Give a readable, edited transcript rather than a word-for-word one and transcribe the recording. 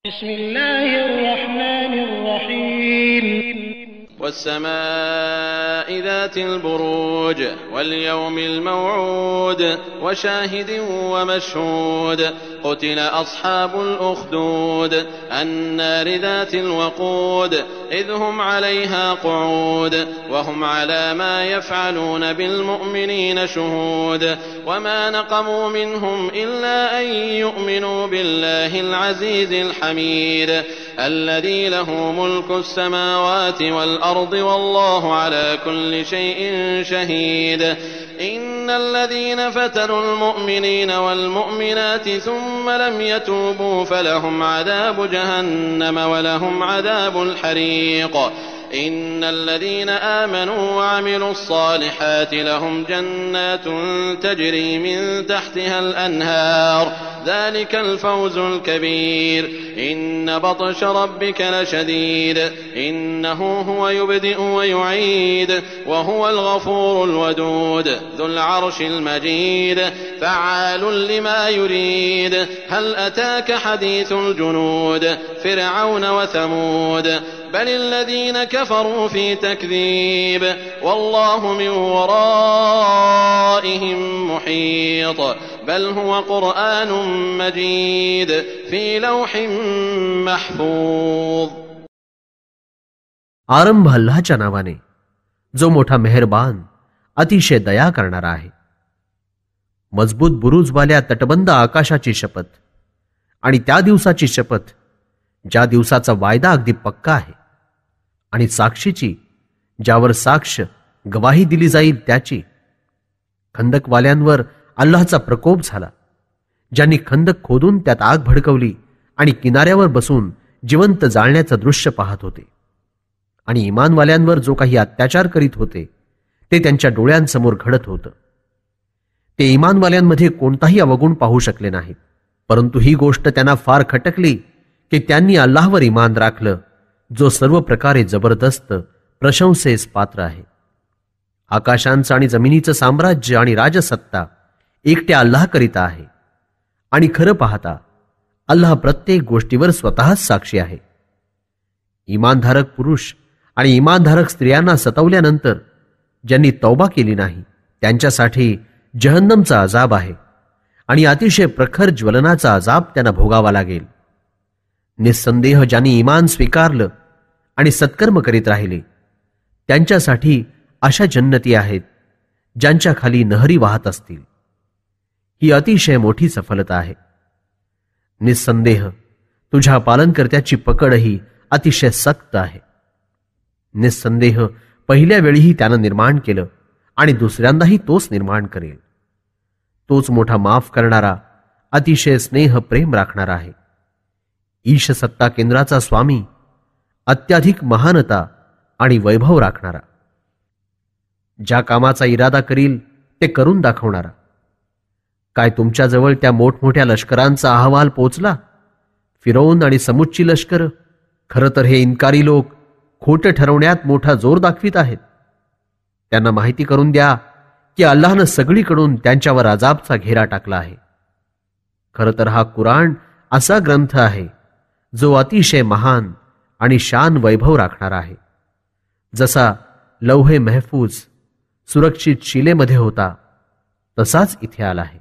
بسم الله الرحمن الرحيم والسماء ذات البروج واليوم الموعود وشاهد ومشهود قتل أصحاب الأخدود النار ذات الوقود إذ هم عليها قعود وهم على ما يفعلون بالمؤمنين شهود وما نقموا منهم إلا أن يؤمنوا بالله العزيز الحميد الذي له ملك السماوات والأرض والله على كل شيء شهيد إن الذين فتنوا المؤمنين والمؤمنات ثم لم يتوبوا فلهم عذاب جهنم ولهم عذاب الحريق إن الذين آمنوا وعملوا الصالحات لهم جنات تجري من تحتها الأنهار ذلك الفوز الكبير إن بطش ربك لشديد إنه هو يبدئ ويعيد وهو الغفور الودود ذو العرش المجيد فعال لما يريد هل أتاك حديث الجنود فرعون وثمود بل الذين كفروا في تكذيب والله من ورائهم محيط بل هو قرآن مجيد في لوح محفوظ. आरंभ अल्लाहच्या नावाने जो मोठा मेहरबान अतिशय दया करणारा आहे. मजबूत बुरुजवाल्या तटबंद आकाशाची शपथ आणि त्या दिवसाची शपथ ज्या दिवसाचा वायदा अगदी पक्का आहे, आणि साक्षीची ज्यावर साक्ष गवाही दिली जाईल त्याची. खंदकवाल्यांवर अल्लाहचा प्रकोप झाला, ज्यांनी खंदक खोदून त्यात आग भडकवली आणि किनाऱ्यावर बसून जिवंत जाळण्याचं दृश्य पाहत होते. आणि इमानवाल्यांवर जो काही अत्याचार करीत होते ते त्यांच्या डोळ्यांसमोर घडत होतं. ते इमानवाल्यांमध्ये कोणताही अवगुण पाहू शकले नाहीत, परंतु ही गोष्ट त्यांना फार खटकली की त्यांनी अल्लाहवर इमान राखलं, जो सर्व प्रकारे जबरदस्त प्रशंसेस पात्र आहे. आकाशांचं आणि जमिनीचं साम्राज्य आणि राजसत्ता एकट्या अल्लाह करिता आहे, आणि खरं पाहता अल्लाह प्रत्येक गोष्टीवर स्वतःच साक्षी आहे. इमानधारक पुरुष आणि इमानधारक स्त्रियांना सतवल्यानंतर ज्यांनी तौबा केली नाही त्यांच्यासाठी जहन्नमचा अजाब आहे, आणि अतिशय प्रखर ज्वलनाचा अजाब त्यांना भोगावा लागेल. निस्संदेह ज्यांनी इमान स्वीकारलं आणि सत्कर्म करीत राहिले त्यांच्यासाठी अशा जन्नती आहेत ज्यांच्या खाली नहरी वाहत असतील. ही अतिशय मोठी सफलता आहे. निस्संदेह तुझ्या पालनकर्त्याची पकडही अतिशय सक्त आहे. निस्संदेह पहिल्या वेळीही त्यानं निर्माण केलं आणि दुसऱ्यांदाही तोच निर्माण करेल. तोच मोठा माफ करणारा, अतिशय स्नेह प्रेम राखणारा आहे. ईश सत्ता केंद्राचा स्वामी, अत्याधिक महानता आणि वैभव राखणारा, ज्या कामाचा इरादा करील ते करून दाखवणारा. काय तुमच्याजवळ त्या मोठमोठ्या लष्करांचा अहवाल पोचला? फिरौन आणि समुच्ची लष्कर. खरं तर हे इन्कारी लोक खोटं ठरवण्यात मोठा जोर दाखवित आहेत. त्यांना माहिती करून द्या की अल्लाहनं सगळीकडून त्यांच्यावर अजाबचा घेरा टाकला आहे. खरं तर हा कुराण असा ग्रंथ आहे जो अतिशय महान आणि शान वैभव राखणारा आहे. जसा लौहे महफूज सुरक्षित शिलेमध्ये होता तसाच इथे आला आहे.